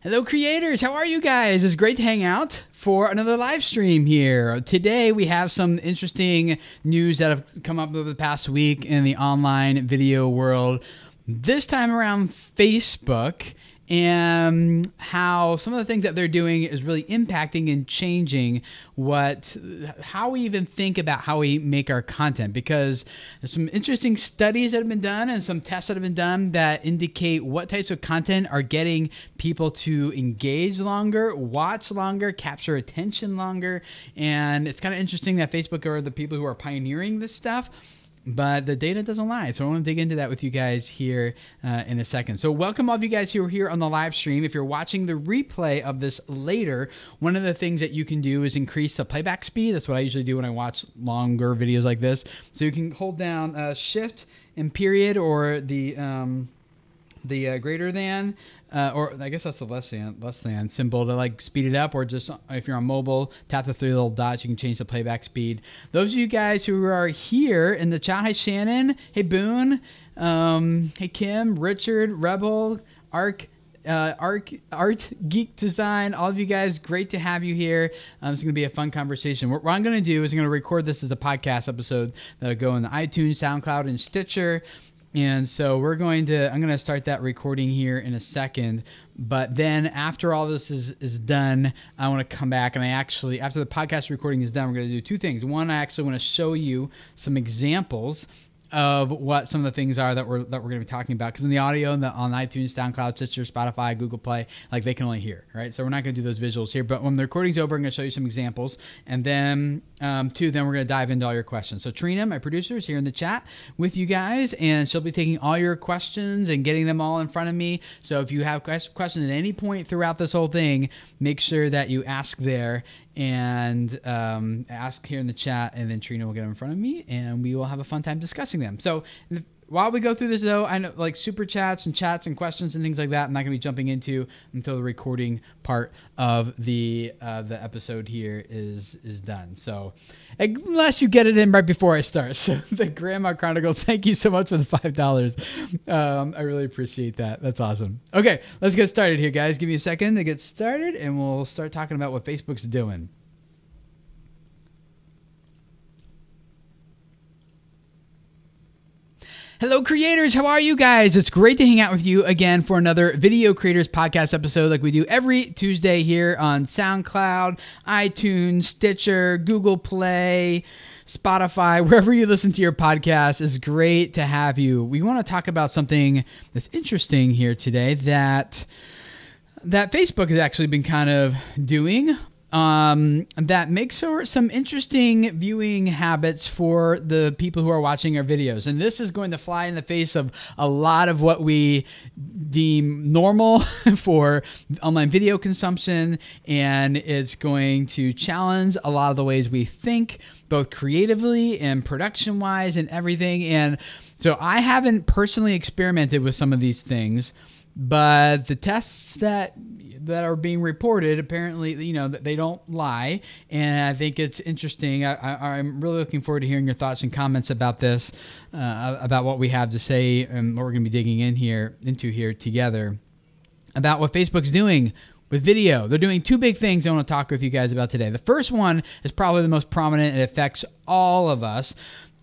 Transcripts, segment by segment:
Hello creators, how are you guys? It's great to hang out for another live stream here. Today we have some interesting news that have come up over the past week in the online video world. This time around Facebook, and how some of the things that they're doing is really impacting and changing how we even think about how we make our content, because there's some interesting studies that have been done and some tests that have been done that indicate what types of content are getting people to engage longer, watch longer, capture attention longer. And it's kind of interesting that Facebook are the people who are pioneering this stuff. But the data doesn't lie. So I want to dig into that with you guys here in a second. So welcome all of you guys who are here on the live stream. If you're watching the replay of this later, one of the things that you can do is increase the playback speed. That's what I usually do when I watch longer videos like this. So you can hold down Shift and period, or the greater than, or I guess that's the less than symbol to like speed it up, or just if you're on mobile, tap the three little dots, you can change the playback speed. Those of you guys who are here in the chat, hi Shannon, hey Boone, hey Kim, Richard, Rebel, Art Geek Design, all of you guys, great to have you here. It's going to be a fun conversation. What I'm going to do is I'm going to record this as a podcast episode that'll go in the iTunes, SoundCloud, and Stitcher. And so I'm going to start that recording here in a second. But then after all this is done, I want to come back and after the podcast recording is done, we're going to do two things. One, I actually want to show you some examples of what some of the things are that we're going to be talking about, because in the audio on iTunes, SoundCloud, Stitcher, Spotify, Google Play, like they can only hear, right? So we're not going to do those visuals here, but when the recording's over, I'm going to show you some examples, and then then we're going to dive into all your questions. So Trina, my producer, is here in the chat with you guys, and she'll be taking all your questions and getting them all in front of me. So if you have questions at any point throughout this whole thing, make sure that you ask there and ask here in the chat, and then Trina will get them in front of me, and we will have a fun time discussing them. So while we go through this, though, I know like super chats and questions and things like that, I'm not going to be jumping into until the recording part of the episode here is done. So unless you get it in right before I start. So the Grandma Chronicles, thank you so much for the $5. I really appreciate that. That's awesome. Okay, let's get started here, guys. Give me a second to get started, and we'll start talking about what Facebook's doing. Hello creators, how are you guys? It's great to hang out with you again for another Video Creators Podcast episode like we do every Tuesday here on SoundCloud, iTunes, Stitcher, Google Play, Spotify, wherever you listen to your podcast. It's great to have you. We want to talk about something that's interesting here today that Facebook has actually been kind of doing. That makes some interesting viewing habits for the people who are watching our videos. And this is going to fly in the face of a lot of what we deem normal for online video consumption. And it's going to challenge a lot of the ways we think, both creatively and production-wise and everything. And so I haven't personally experimented with some of these things, but the tests that are being reported, apparently, they don't lie. And I think it's interesting. I'm really looking forward to hearing your thoughts and comments about this, about what we have to say and what we're going to be digging into here together about what Facebook's doing with video. They're doing two big things I want to talk with you guys about today. The first one is probably the most prominent. It affects all of us.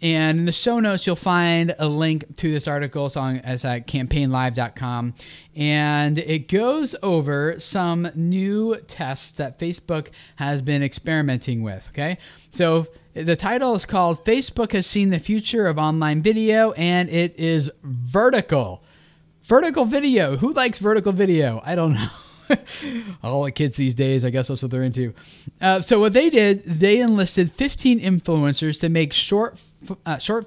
And in the show notes, you'll find a link to this article. It's at campaignlive.com. And it goes over some new tests that Facebook has been experimenting with. Okay. So the title is called Facebook Has Seen the Future of Online Video, and it is vertical. Vertical video. Who likes vertical video? I don't know. All the kids these days, I guess that's what they're into. So what they did, they enlisted 15 influencers to make short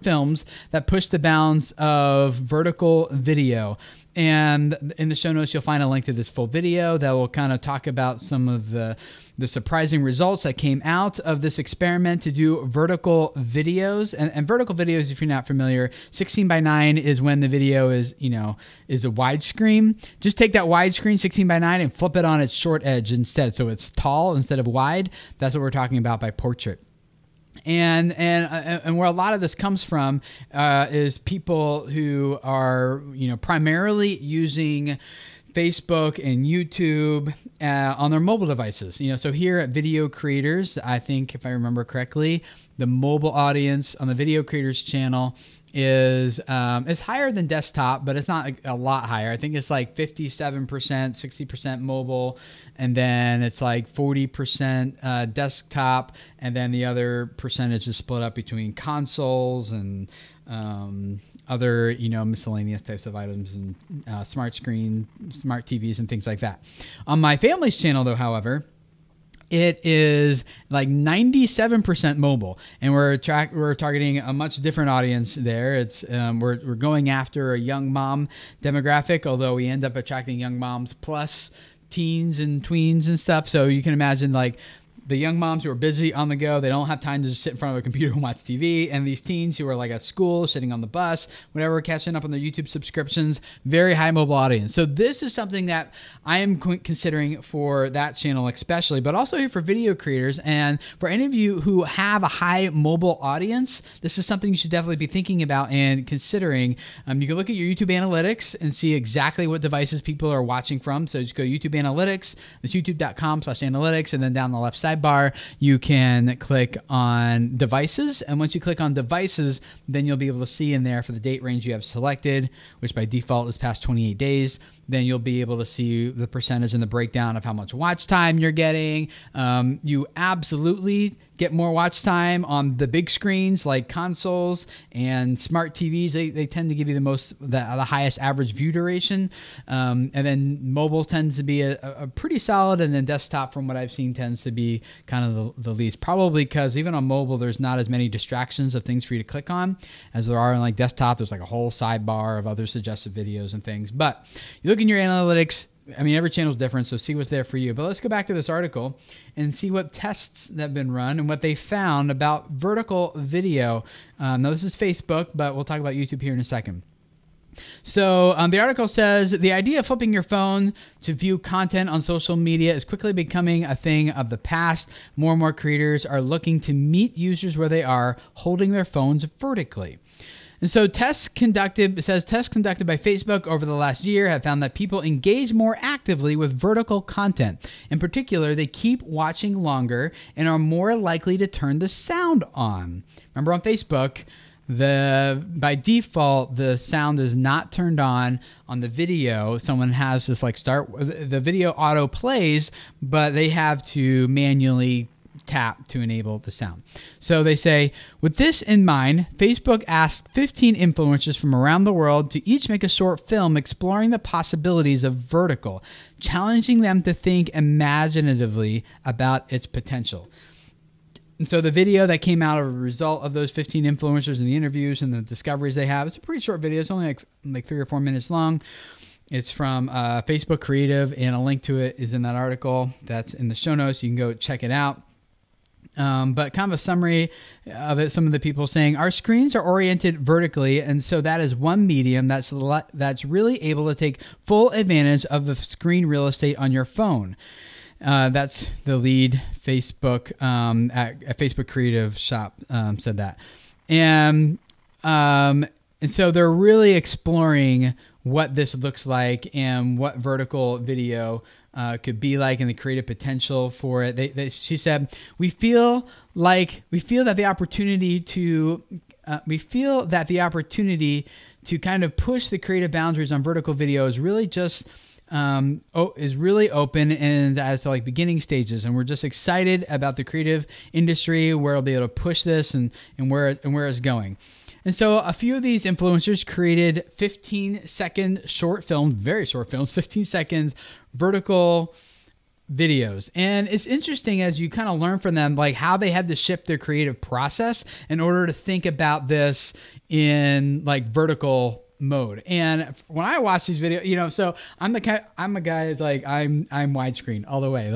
films that push the bounds of vertical video. And in the show notes, you'll find a link to this full video that will kind of talk about some of the surprising results that came out of this experiment to do vertical videos. And vertical videos, if you're not familiar, 16:9 is when the video is a widescreen. Just take that widescreen 16:9 and flip it on its short edge instead. So it's tall instead of wide. That's what we're talking about by portrait. And where a lot of this comes from is people who are primarily using Facebook and YouTube on their mobile devices. So here at Video Creators, I think if I remember correctly, the mobile audience on the Video Creators channel is higher than desktop, but it's not a lot higher. I think it's like 57%, 60% mobile, and then it's like 40% desktop, and then the other percentage is split up between consoles and other miscellaneous types of items and smart screen, smart TVs, and things like that. On my family's channel, though, however, it is like 97% mobile, and we're targeting a much different audience there. It's we're going after a young mom demographic, although we end up attracting young moms plus teens and tweens and stuff. So you can imagine like the young moms who are busy on the go, they don't have time to just sit in front of a computer and watch TV. And these teens who are like at school, sitting on the bus, whatever, catching up on their YouTube subscriptions, very high mobile audience. So this is something that I am considering for that channel especially, but also here for Video Creators. And for any of you who have a high mobile audience, this is something you should definitely be thinking about and considering. You can look at your YouTube analytics and see exactly what devices people are watching from. So just go to YouTube Analytics, it's youtube.com/analytics, and then down the left side bar, you can click on devices. And once you click on devices, then you'll be able to see in there for the date range you have selected, which by default is past 28 days. Then you'll be able to see the percentage and the breakdown of how much watch time you're getting. You absolutely get more watch time on the big screens like consoles and smart TVs. They tend to give you the highest average view duration. And then mobile tends to be a pretty solid, and then desktop, from what I've seen, tends to be kind of the least. Probably because even on mobile, there's not as many distractions of things for you to click on as there are on like desktop. There's like a whole sidebar of other suggested videos and things. But you look in your analytics, I mean, every channel is different, so see what's there for you. But let's go back to this article and see what tests that have been run and what they found about vertical video. Now, this is Facebook, but we'll talk about YouTube here in a second. So the article says, the idea of flipping your phone to view content on social media is quickly becoming a thing of the past. More and more creators are looking to meet users where they are, holding their phones vertically. And so tests conducted by Facebook over the last year have found that people engage more actively with vertical content. In particular, they keep watching longer and are more likely to turn the sound on. Remember, on Facebook, by default, the sound is not turned on the video. Someone has this the video auto plays, but they have to manually tap to enable the sound. So they say, with this in mind, Facebook asked 15 influencers from around the world to each make a short film exploring the possibilities of vertical, challenging them to think imaginatively about its potential. And so the video that came out of a result of those 15 influencers and the interviews and the discoveries they have, it's a pretty short video. It's only like 3 or 4 minutes long. It's from Facebook Creative, and a link to it is in that article. That's in the show notes. You can go check it out. But kind of a summary of it, some of the people saying, our screens are oriented vertically, and so that is one medium that's really able to take full advantage of the screen real estate on your phone. That's the lead Facebook at Facebook Creative Shop said that. And so they're really exploring what this looks like and what vertical video could be like, and the creative potential for it. She said, we feel that the opportunity to kind of push the creative boundaries on vertical video is really just is really open and as to beginning stages, and we're just excited about the creative industry, where it'll be able to push this and where it's going. And so a few of these influencers created 15-second short films, very short films, 15 seconds vertical videos. And it's interesting as you kind of learn from them, how they had to shift their creative process in order to think about this in vertical mode. And when I watch these videos, so I'm a guy who's I'm widescreen all the way.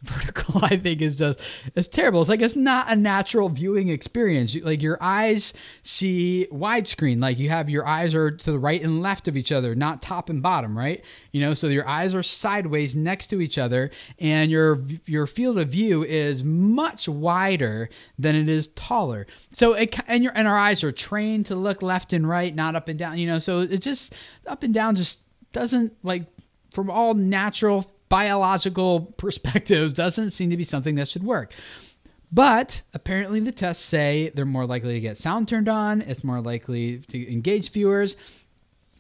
Vertical, I think, it's terrible. It's not a natural viewing experience. Your eyes see widescreen. You have your eyes are to the right and left of each other, not top and bottom, right? So your eyes are sideways next to each other, and your field of view is much wider than it is taller. So and our eyes are trained to look left and right, not up and down. So it just up and down just doesn't, like, from all natural biological perspectives, doesn't seem to be something that should work. But apparently the tests say they're more likely to get sound turned on. It's more likely to engage viewers.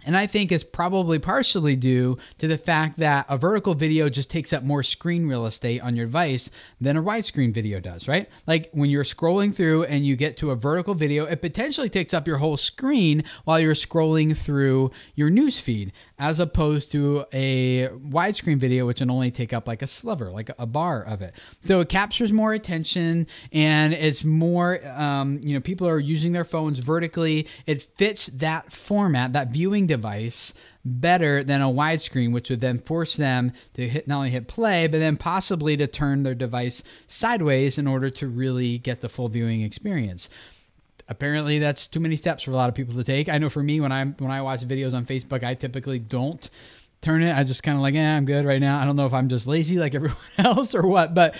And I think it's probably partially due to the fact that a vertical video just takes up more screen real estate on your device than a widescreen video does, right? Like when you're scrolling through and you get to a vertical video, it potentially takes up your whole screen while you're scrolling through your news feed, as opposed to a widescreen video, which can only take up like a sliver, like a bar of it. So it captures more attention, and it's more, people are using their phones vertically. It fits that format, that viewing device, better than a widescreen, which would then force them to not only hit play, but then possibly to turn their device sideways in order to really get the full viewing experience. Apparently that's too many steps for a lot of people to take. I know for me, when I watch videos on Facebook, I typically don't turn it. I just kind of like, I'm good right now. I don't know if I'm just lazy like everyone else or what, but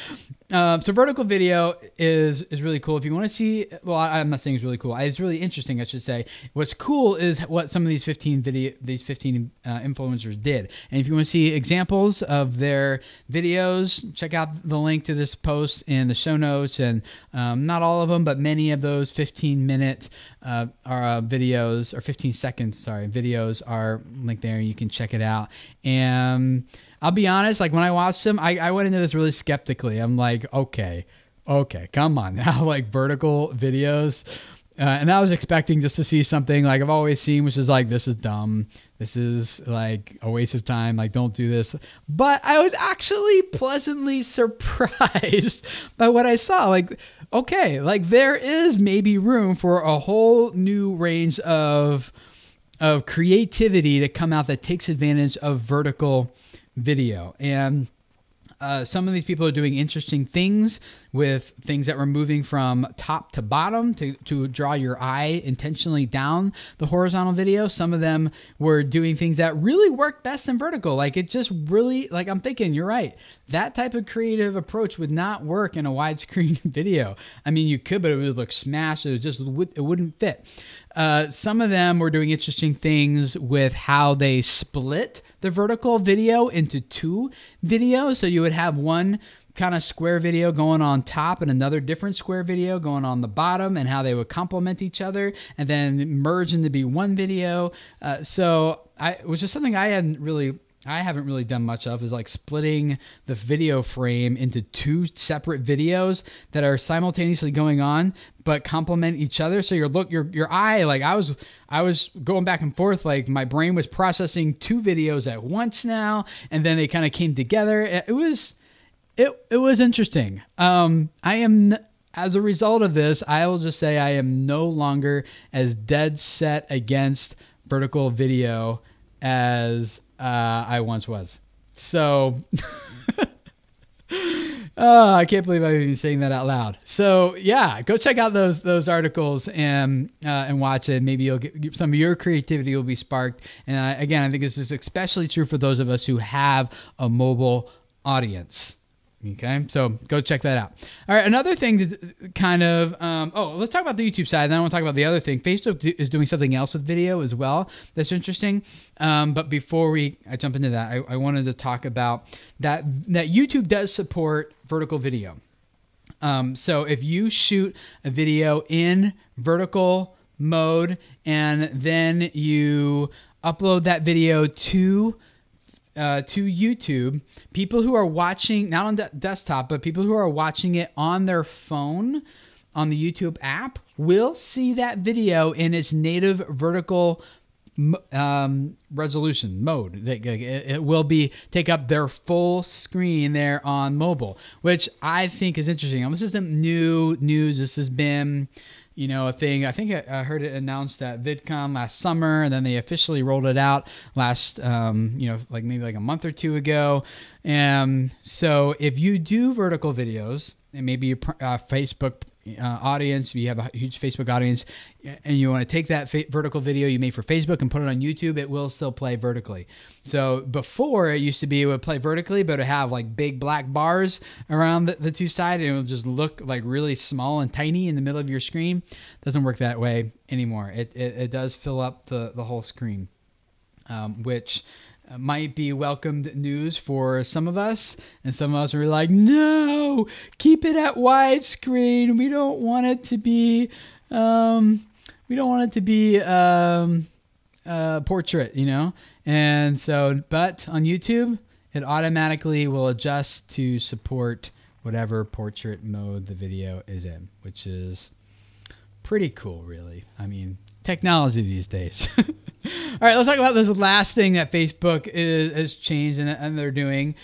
so vertical video is really cool. If you want to see, well, I'm not saying it's really cool. It's really interesting, I should say. What's cool is what some of these 15 influencers did. And if you want to see examples of their videos, check out the link to this post in the show notes. And not all of them, but many of those 15-minute videos, or 15 seconds, sorry, videos are linked there. You can check it out. And I'll be honest, like when I watched them, I went into this really skeptically. I'm like, okay, come on now, like vertical videos. And I was expecting just to see something like I've always seen, which is like, this is dumb. This is like a waste of time. Like, don't do this. But I was actually pleasantly surprised by what I saw. Like, okay, like there is maybe room for a whole new range of creativity to come out that takes advantage of vertical video. And some of these people are doing interesting things with things that were moving from top to bottom to draw your eye intentionally down the horizontal video. Some of them were doing things that really worked best in vertical. Like it just really, like I'm thinking, you're right. That type of creative approach would not work in a widescreen video. I mean, you could, but it would look smashed. It wouldn't fit. Some of them were doing interesting things with how they split the vertical video into two videos. So you would have one kind of square video going on top and another different square video going on the bottom, and how they would complement each other and then merge into be one video. So it was just something I haven't really done much of, is like splitting the video frame into two separate videos that are simultaneously going on but complement each other. So your eye, like I was going back and forth, like my brain was processing two videos at once now, and then they kind of came together. It was interesting. As a result of this, I will just say I am no longer as dead set against vertical video as I once was. So I can't believe I'm even saying that out loud. So yeah, go check out those articles and watch it. Maybe you'll get some of your creativity will be sparked. And again, I think this is especially true for those of us who have a mobile audience. Okay, so go check that out. All right, another thing to kind of, let's talk about the YouTube side. Then I want to talk about the other thing. Facebook is doing something else with video as well that's interesting. But before I jump into that, I wanted to talk about that YouTube does support vertical video. So if you shoot a video in vertical mode and then you upload that video to YouTube, people who are watching, not on desktop, but people who are watching it on their phone, on the YouTube app, will see that video in its native vertical resolution mode. It will take up their full screen there on mobile, which I think is interesting. This isn't new news. This has been a thing. I think I heard it announced at VidCon last summer, and then they officially rolled it out last, maybe like a month or two ago. And so if you do vertical videos, and maybe a Facebook audience, you have a huge Facebook audience, and you want to take that vertical video you made for Facebook and put it on YouTube, it will still play vertically. So before, it used to be it would play vertically, but it would have like big black bars around the two sides, and it would just look like really small and tiny in the middle of your screen. Doesn't work that way anymore. It does fill up the whole screen, which might be welcomed news for some of us, and some of us are like, no, keep it at widescreen. We don't want it to be, portrait, And so, but on YouTube, it automatically will adjust to support whatever portrait mode the video is in, which is pretty cool, really. I mean, technology these days. All right, let's talk about this last thing that Facebook has changed and they're doing.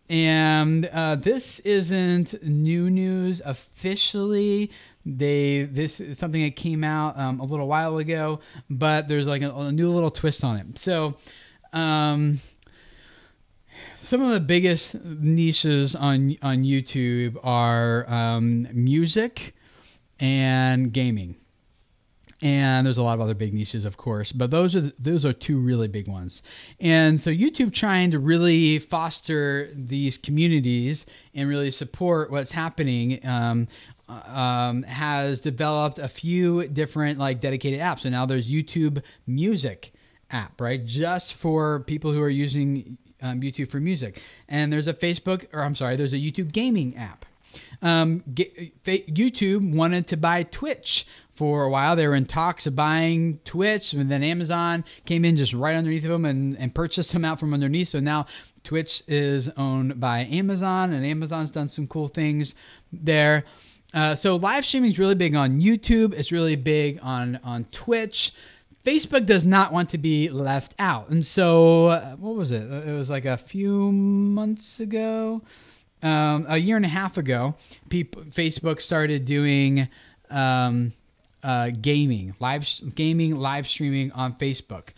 And this isn't new news officially. This is something that came out a little while ago, but there's like a new little twist on it. So some of the biggest niches on YouTube are music and gaming. And there's a lot of other big niches, of course, but those are two really big ones. And so YouTube, trying to really foster these communities and really support what's happening, has developed a few different like dedicated apps. So now there's YouTube Music app, right, just for people who are using YouTube for music. And there's a there's a YouTube Gaming app. YouTube wanted to buy Twitch. For a while, they were in talks of buying Twitch, and then Amazon came in just right underneath of them and purchased them out from underneath. So now Twitch is owned by Amazon, and Amazon's done some cool things there. So live streaming is really big on YouTube. It's really big on Twitch. Facebook does not want to be left out. And so what was it? It was like a few months ago, a year and a half ago, Facebook started doing gaming live streaming on Facebook.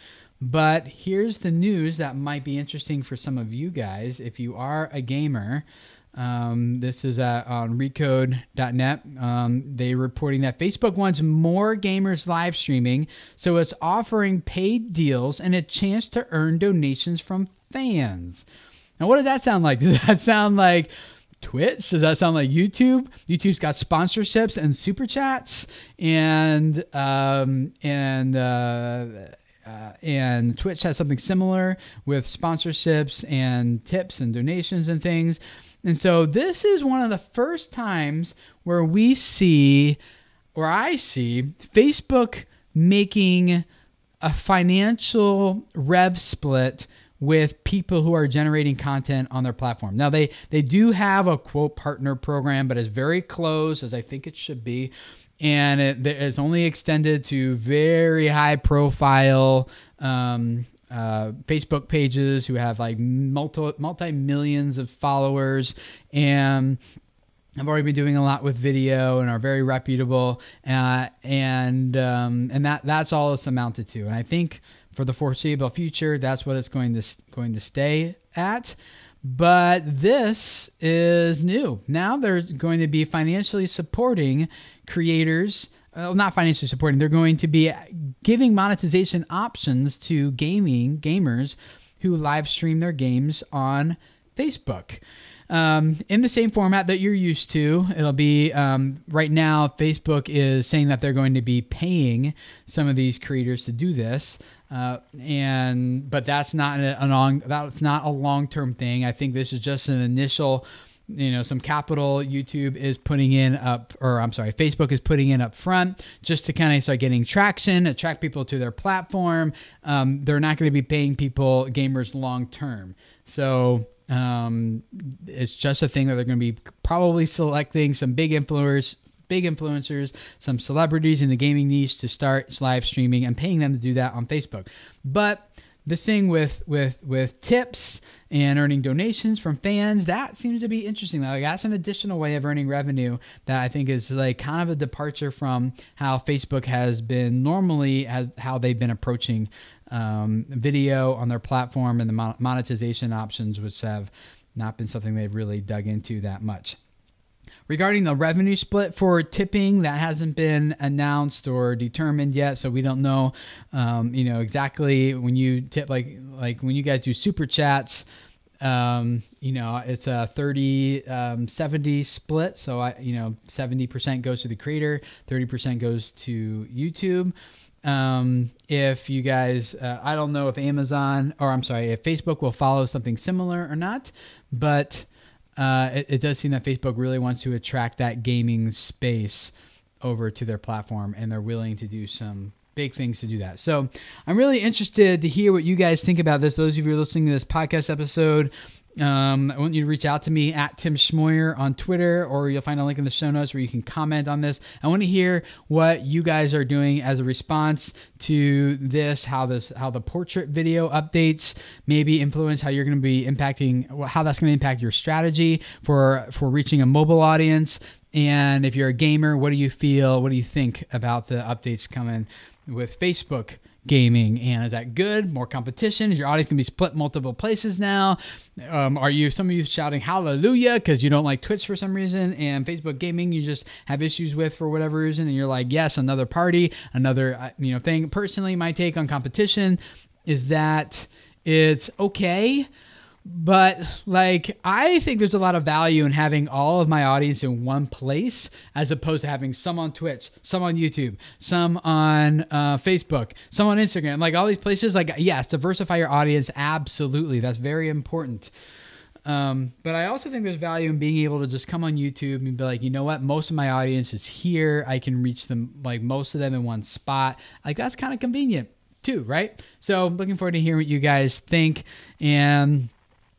But here's the news that might be interesting for some of you guys if you are a gamer. This is on recode.net. They're reporting that Facebook wants more gamers live streaming, so it's offering paid deals and a chance to earn donations from fans. Now, what does that sound like? Does that sound like Twitch? Does that sound like YouTube? YouTube's got sponsorships and super chats, and Twitch has something similar with sponsorships and tips and donations and things. And so this is one of the first times where I see Facebook making a financial rev split with people who are generating content on their platform. Now, they do have a quote partner program, but it's very close, as I think it should be. And it's only extended to very high profile Facebook pages who have like multi-millions of followers, and I've already been doing a lot with video and are very reputable, and that's all it's amounted to. And I think for the foreseeable future, that's what it's going to stay at. But this is new. Now they're going to be financially supporting creators. Not financially supporting. They're going to be giving monetization options to gamers who live stream their games on Facebook. In the same format that you're used to. It'll be, right now, Facebook is saying that they're going to be paying some of these creators to do this. But that's not a long-term thing. I think this is just an initial, some capital YouTube is putting in Facebook is putting in up front just to kind of start getting traction, attract people to their platform. They're not going to be paying gamers long-term. So it's just a thing that they're going to be probably selecting some big influencers, some celebrities in the gaming niche to start live streaming and paying them to do that on Facebook. But this thing with tips and earning donations from fans, that seems to be interesting. Like, that's an additional way of earning revenue that I think is like kind of a departure from how Facebook has been normally, how they've been approaching video on their platform and the monetization options, which have not been something they've really dug into that much. Regarding the revenue split for tipping, that hasn't been announced or determined yet, so we don't know, exactly when you tip, like when you guys do super chats, it's a 30-70 split. So 70% goes to the creator, 30% goes to YouTube. if you guys, I don't know if if Facebook will follow something similar or not, but it does seem that Facebook really wants to attract that gaming space over to their platform, and they're willing to do some big things to do that. So I'm really interested to hear what you guys think about this. Those of you who are listening to this podcast episode, I want you to reach out to me at Tim Schmoyer on Twitter, or you'll find a link in the show notes where you can comment on this. I want to hear what you guys are doing as a response to this, how the portrait video updates maybe influence how you're going to be impacting, how that's going to impact your strategy for reaching a mobile audience. And if you're a gamer, what do you feel? What do you think about the updates coming with Facebook gaming? And is that good? More competition? Is your audience going to be split multiple places now? Are some of you shouting hallelujah because you don't like Twitch for some reason, and Facebook gaming you just have issues with for whatever reason, and you're like, yes, another party, another thing. Personally, my take on competition is that it's okay. But I think there's a lot of value in having all of my audience in one place, as opposed to having some on Twitch, some on YouTube, some on Facebook, some on Instagram, all these places. Yes, diversify your audience. Absolutely. That's very important. But I also think there's value in being able to just come on YouTube and be like, you know what? Most of my audience is here. I can reach them, most of them in one spot. That's kind of convenient too, right? So I'm looking forward to hearing what you guys think. And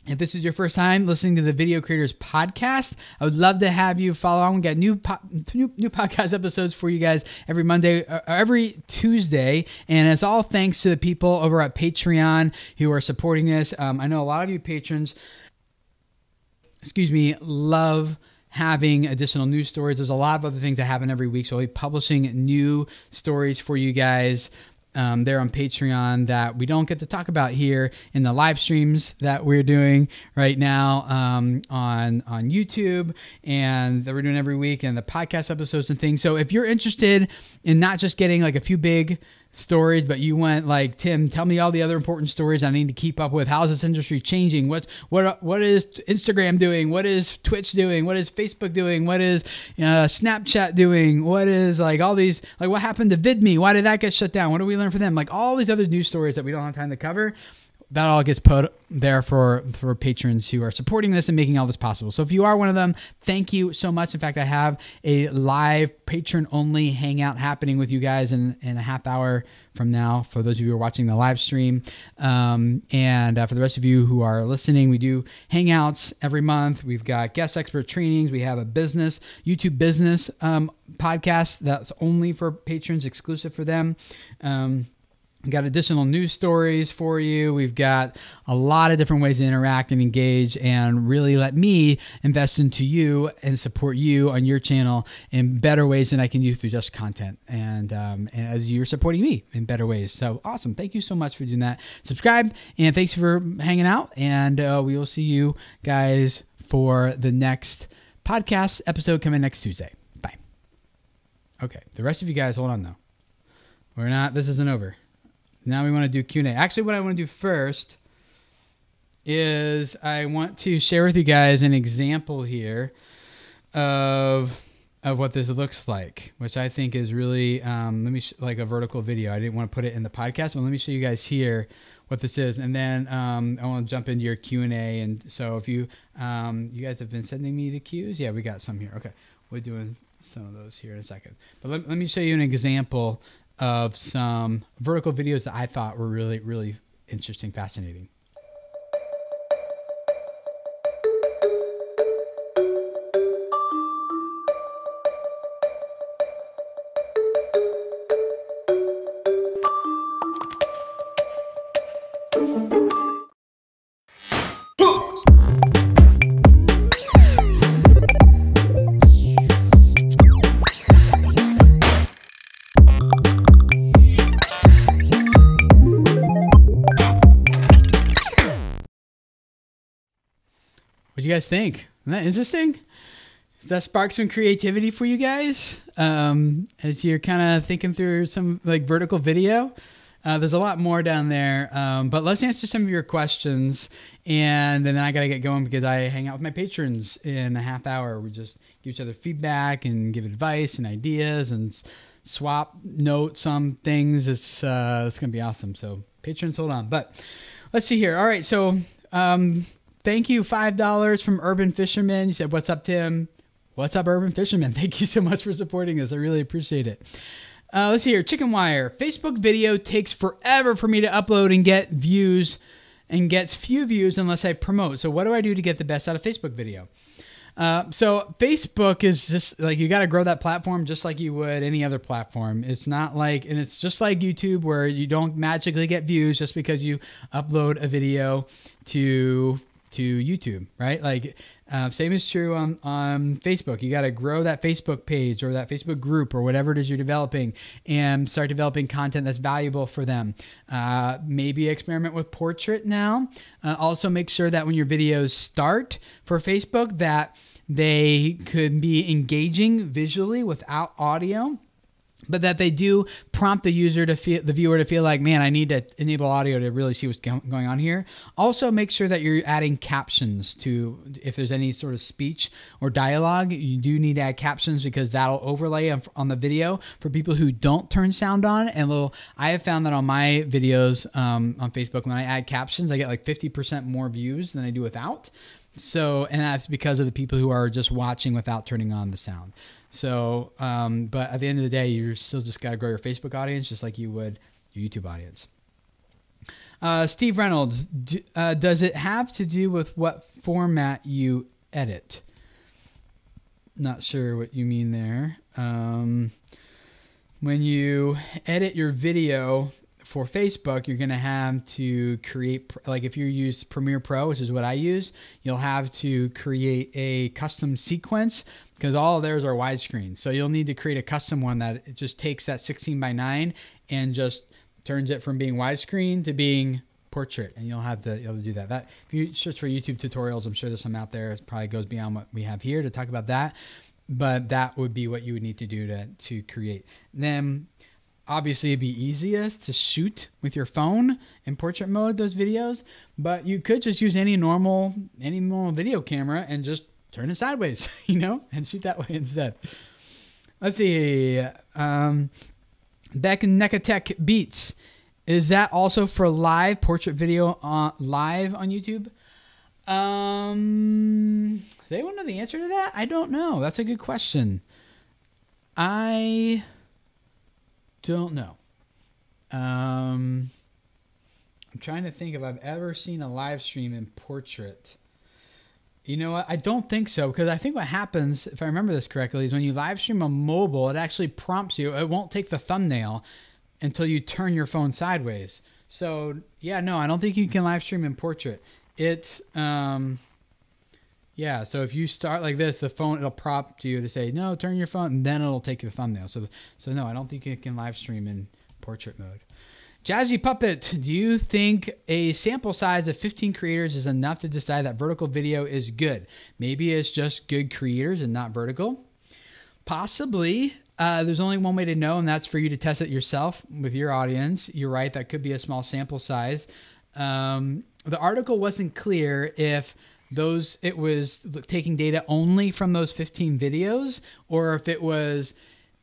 if this is your first time listening to the Video Creators Podcast, I would love to have you follow on. We got new podcast episodes for you guys every Monday, or every Tuesday, and it's all thanks to the people over at Patreon who are supporting this. I know a lot of you patrons, love having additional news stories. There's a lot of other things that happen every week, so I'll be publishing new stories for you guys there on Patreon that we don't get to talk about here in the live streams that we're doing right now on YouTube, and that we're doing every week, and the podcast episodes and things. So if you're interested in not just getting a few big stories, but you went Tim, tell me all the other important stories I need to keep up with. How is this industry changing? What is Instagram doing? What is Twitch doing? What is Facebook doing? What is Snapchat doing? What is all these, what happened to VidMe? Why did that get shut down? What do we learn from them? All these other news stories that we don't have time to cover. That all gets put there for patrons who are supporting this and making all this possible. So if you are one of them, thank you so much. In fact, I have a live patron-only hangout happening with you guys in a half hour from now, for those of you who are watching the live stream. And for the rest of you who are listening, we do hangouts every month. We've got guest expert trainings. We have a YouTube business podcast that's only for patrons, exclusive for them. We've got additional news stories for you. We've got a lot of different ways to interact and engage and really let me invest into you and support you on your channel in better ways than I can do through just content. And as you're supporting me in better ways. So awesome. Thank you so much for doing that. Subscribe, and thanks for hanging out. And we will see you guys for the next podcast episode coming next Tuesday. Bye. Okay. The rest of you guys, hold on though. This isn't over. Now we want to do Q&A. Actually, what I want to do first is I want to share with you guys an example here of what this looks like, which I think is really like a vertical video. I didn't want to put it in the podcast, but let me show you guys here what this is, and then I want to jump into your Q&A. And so if you guys have been sending me the cues, yeah, we got some here. Okay, we're doing some of those here in a second, but let me show you an example of some vertical videos that I thought were really, really interesting, fascinating. What do you guys think? Isn't that interesting? Does that spark some creativity for you guys as you're kind of thinking through some vertical video? There's a lot more down there, but let's answer some of your questions, and then I got to get going because I hang out with my patrons in a half hour. We just give each other feedback and give advice and ideas and swap notes on things. It's going to be awesome. So patrons, hold on. But let's see here. All right. So thank you, $5 from Urban Fisherman. You said, "What's up, Tim?" What's up, Urban Fisherman? Thank you so much for supporting us. I really appreciate it. Let's see here. Chicken Wire. Facebook video takes forever for me to upload and get views, and gets few views unless I promote. So what do I do to get the best out of Facebook video? So Facebook is just like, you got to grow that platform just like you would any other platform. It's not like, and it's just like YouTube where you don't magically get views just because you upload a video to YouTube, right? Like, same is true on Facebook. You got to grow that Facebook page or that Facebook group or whatever it is you're developing, and start developing content that's valuable for them. Maybe experiment with portrait now. Also make sure that when your videos start for Facebook that they could be engaging visually without audio, but that they do prompt the user to feel, the viewer to feel like, man, I need to enable audio to really see what's going on here. Also, make sure that you're adding captions to, if there's any sort of speech or dialogue, you do need to add captions because that'll overlay on the video for people who don't turn sound on. And I have found that on my videos on Facebook, when I add captions, I get like 50% more views than I do without. So, and that's because of the people who are just watching without turning on the sound. So, but at the end of the day, you're still just got to grow your Facebook audience just like you would your YouTube audience. Steve Reynolds, does it have to do with what format you edit? Not sure what you mean there. When you edit your video for Facebook, you're going to have to create, like if you use Premiere Pro, which is what I use, you'll have to create a custom sequence because all of theirs are widescreen. So you'll need to create a custom one that it just takes that 16:9 and just turns it from being widescreen to being portrait, and you'll have to do that. If you search for YouTube tutorials, I'm sure there's some out there. It probably goes beyond what we have here to talk about that, but that would be what you would need to do to create. Then obviously, it'd be easiest to shoot with your phone in portrait mode those videos, but you could just use any normal video camera and just turn it sideways, and shoot that way instead. Let's see. Beck Nekatech Beats. Is that also for live portrait video live on YouTube? Does anyone know the answer to that? I don't know. That's a good question. I don't know. I'm trying to think if I've ever seen a live stream in portrait. You know what? I don't think so, because I think what happens, if I remember this correctly, is when you live stream on mobile, it actually prompts you. It won't take the thumbnail until you turn your phone sideways. So yeah, no, I don't think you can live stream in portrait. It's yeah. So if you start like this, the phone, it'll prompt you to say, no, turn your phone, and then it'll take your thumbnail. So no, I don't think you can live stream in portrait mode. Jazzy Puppet, do you think a sample size of 15 creators is enough to decide that vertical video is good? Maybe it's just good creators and not vertical. Possibly. There's only one way to know, and that's for you to test it yourself with your audience. You're right. That could be a small sample size. The article wasn't clear if it was taking data only from those 15 videos, or if it was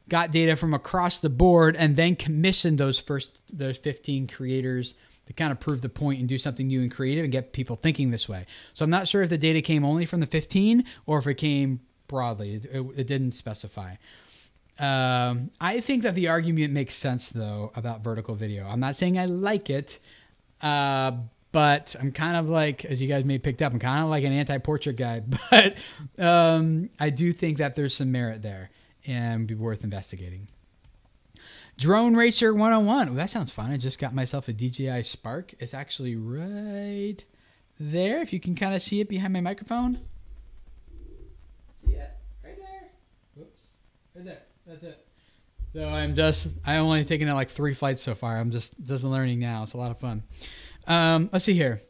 got data from across the board and then commissioned those 15 creators to kind of prove the point and do something new and creative and get people thinking this way. So I'm not sure if the data came only from the 15 or if it came broadly. It didn't specify. I think that the argument makes sense, though, about vertical video. I'm not saying I like it, but I'm kind of like, as you guys may have picked up, I'm kind of like an anti-portrait guy. But I do think that there's some merit there and be worth investigating. Drone Racer 101. Oh, that sounds fun. I just got myself a DJI Spark. It's actually right there. If you can kind of see it behind my microphone. See it? Right there. Whoops. Right there. That's it. So I only taken it like 3 flights so far. I'm just learning now. It's a lot of fun. Let's see here.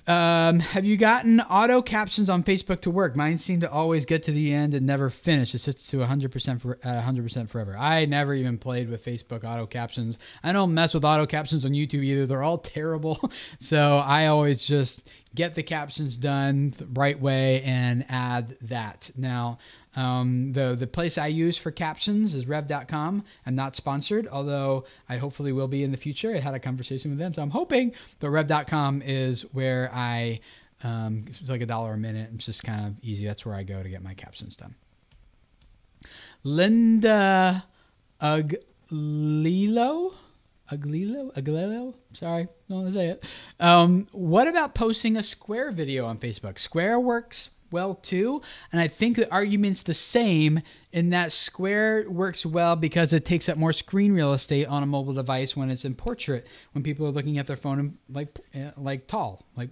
Have you gotten auto captions on Facebook to work? Mine seem to always get to the end and never finish. It sits to 100% at 100% forever. I never even played with Facebook auto captions. I don't mess with auto captions on YouTube either. They're all terrible. So I always just get the captions done the right way and add that. Now, The place I use for captions is rev.com. I'm not sponsored, although I hopefully will be in the future. I had a conversation with them, so I'm hoping. But rev.com is where it's like $1 a minute. It's just kind of easy. That's where I go to get my captions done. Linda Aglilo, sorry, don't want to say it. What about posting a Square video on Facebook? Square works well too, and I think the argument's the same in that Square works well because it takes up more screen real estate on a mobile device when it's in portrait, when people are looking at their phone in like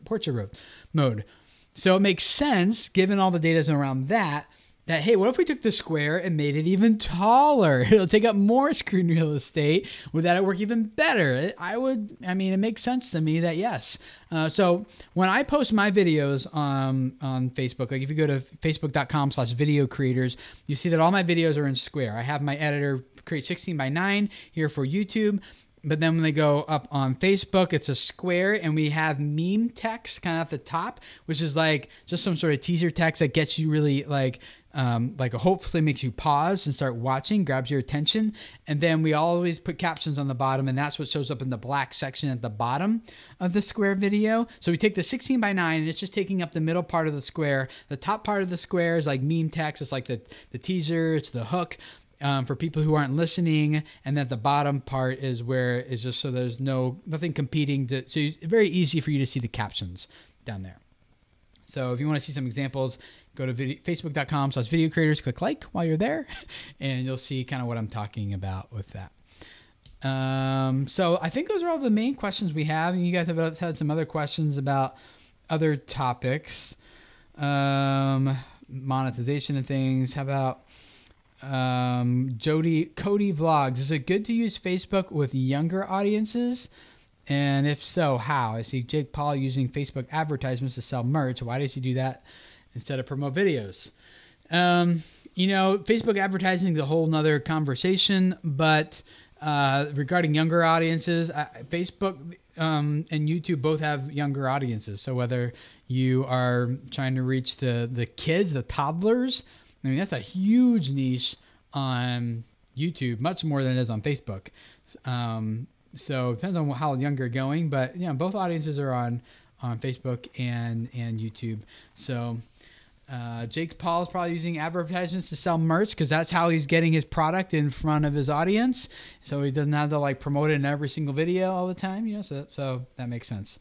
portrait mode. So it makes sense, given all the data around that, hey, what if we took the Square and made it even taller? It'll take up more screen real estate. Would that work even better? It makes sense to me that yes. So when I post my videos on Facebook, like if you go to facebook.com/video creators, you see that all my videos are in Square. I have my editor create 16:9 here for YouTube. But then when they go up on Facebook, it's a square, and we have meme text kind of at the top, which is like just some sort of teaser text that gets you really like hopefully makes you pause and start watching, grabs your attention. And then we always put captions on the bottom, and that's what shows up in the black section at the bottom of the square video. So we take the 16:9, and it's just taking up the middle part of the square. The top part of the square is like meme text. It's like the teaser, it's the hook. For people who aren't listening, and then the bottom part is where it's just so there's nothing competing. So it's very easy for you to see the captions down there. So if you want to see some examples, go to facebook.com/video creators, click like while you're there, and you'll see kind of what I'm talking about with that. So I think those are all the main questions we have. And you guys have had some other questions about other topics, monetization and things. How about Cody Vlogs? Is it good to use Facebook with younger audiences? And if so, how? I see Jake Paul using Facebook advertisements to sell merch. Why does he do that instead of promote videos? Facebook advertising is a whole nother conversation, but regarding younger audiences, Facebook and YouTube both have younger audiences. So whether you are trying to reach the kids, the toddlers, that's a huge niche on YouTube, much more than it is on Facebook. So it depends on how young you're going, but both audiences are on Facebook and YouTube. So Jake Paul is probably using advertisements to sell merch because that's how he's getting his product in front of his audience. So he doesn't have to promote it in every single video all the time, so that makes sense.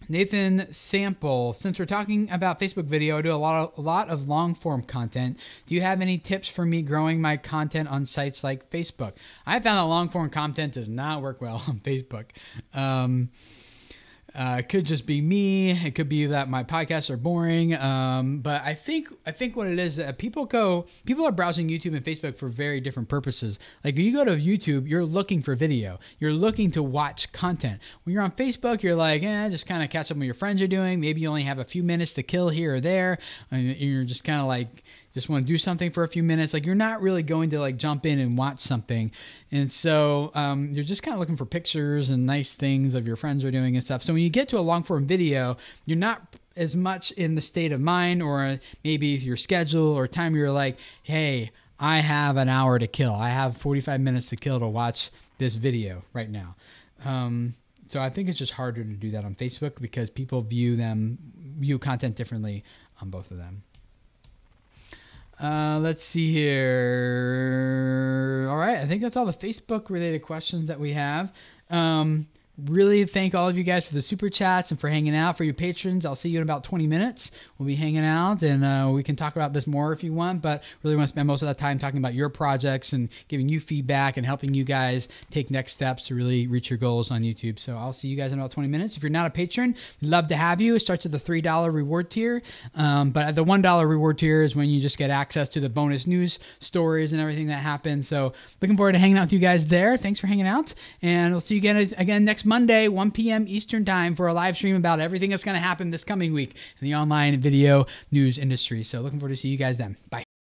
Nathan Sample, since we're talking about Facebook video, I do a lot of long form content. Do you have any tips for me growing my content on sites like Facebook? I found that long form content does not work well on Facebook. It could just be me. It could be that my podcasts are boring. But I think what it is that people are browsing YouTube and Facebook for very different purposes. Like when you go to YouTube, you're looking for video. You're looking to watch content. When you're on Facebook, you're like, just kind of catch up with what your friends are doing. Maybe you only have a few minutes to kill here or there. And you're just kind of like, just want to do something for a few minutes. Like you're not really going to jump in and watch something. And so you're just kind of looking for pictures and nice things of your friends are doing and stuff. So when you get to a long form video, you're not as much in the state of mind or maybe your schedule or time. You're like, hey, I have an hour to kill. I have 45 minutes to kill to watch this video right now. So I think it's just harder to do that on Facebook because people view content differently on both of them. Let's see here. All right. I think that's all the Facebook related questions that we have. Really thank all of you guys for the super chats and for hanging out. For your patrons, I'll see you in about 20 minutes. We'll be hanging out and we can talk about this more if you want, but really want to spend most of that time talking about your projects and giving you feedback and helping you guys take next steps to really reach your goals on YouTube. So I'll see you guys in about 20 minutes. If you're not a patron, we'd love to have you. It starts at the $3 reward tier. But at the $1 reward tier is when you just get access to the bonus news stories and everything that happens. So looking forward to hanging out with you guys there. Thanks for hanging out. And we'll see you again next Monday, 1 p.m. Eastern time for a live stream about everything that's going to happen this coming week in the online video news industry. So looking forward to see you guys then. Bye.